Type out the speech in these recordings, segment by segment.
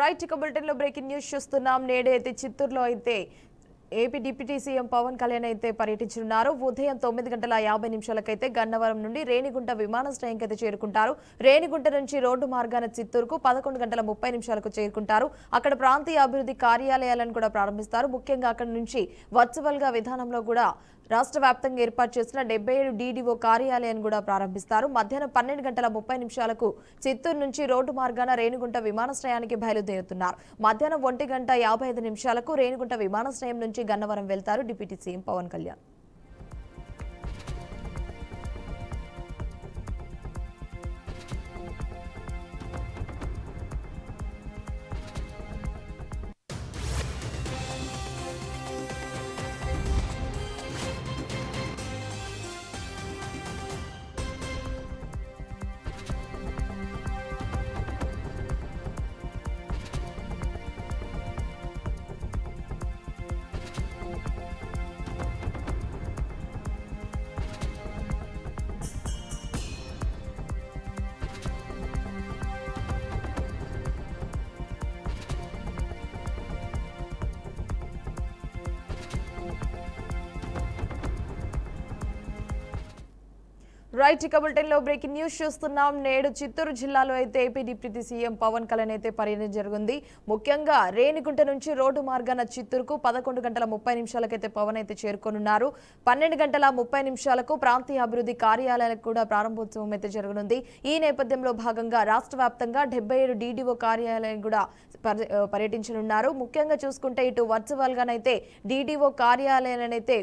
Right ఇక bulletin లో breaking news చూస్తున్నాం. నేడు అయితే చిత్తూరులో అయితే AP deputy CM Pawan Kalyan అయితే పర్యటించనున్నారు. ఉదయం 9:50 గన్నవరం నుండి రేణిగుంట విమానాశ్రయంకి అయితే చేరుకుంటారు. రేణిగుంట నుంచి రోడ్డు మార్గాన చిత్తూరుకు 11:30 చేరుకుంటారు. అక్కడ ప్రాంతీయ అభివృద్ధి కార్యాలయాలను కూడా ప్రారంభిస్తారు. ముఖ్యంగా అక్కడ నుంచి వర్చువల్ గా విధానంలో కూడా రాష్ట్ర వ్యాప్తంగా ఏర్పాటు చేసిన 77 డీడీఓ కార్యాలయాన్ని కూడా ప్రారంభిస్తారు. మధ్యాహ్నం 12:30 చిత్తూరు నుంచి రోడ్డు మార్గాన రేణిగుంట విమానాశ్రయానికి బయలుదేరుతున్నారు. మధ్యాహ్నం 1:55 రేణిగుంట విమానాశ్రయం నుంచి గన్నవరం వెళ్తారు deputy CM Pawan Kalyan. Right ఇక బులెటిన్ లో బ్రేకింగ్ న్యూస్ చూస్తున్నాం. నేడు చిత్తూరు జిల్లాలో అయితే AP deputy CM Pawan Kalyan అయితే పర్యటన జరిగింది. ముఖ్యంగా రేణిగుంట నుంచి రోడ్డు మార్గాన చిత్తూరుకు 11:30 అయితే పవన్ అయితే చేరుకోనున్నారు. 12:30 ప్రాంతీయ అభివృద్ధి కార్యాలయాలకు కూడా ప్రారంభోత్సవం అయితే జరగనుంది. ఈ నేపథ్యంలో భాగంగా రాష్ట్ర వ్యాప్తంగా 77 డీడీఓ కార్యాలయం కూడా పర్యటించనున్నారు. ముఖ్యంగా చూసుకుంటే ఇటు వర్చువల్ గానైతే డీడీఓ కార్యాలయాలనైతే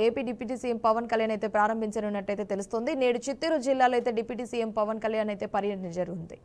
AP deputy CM Pawan Kalyan అయితే ప్రారంభించనున్నట్టయితే తెలుస్తోంది. నేడు చిత్తూరు జిల్లాలో అయితే డిప్యూటీ సీఎం పవన్ కళ్యాణ్ అయితే పర్యటన జరుగుతుంది.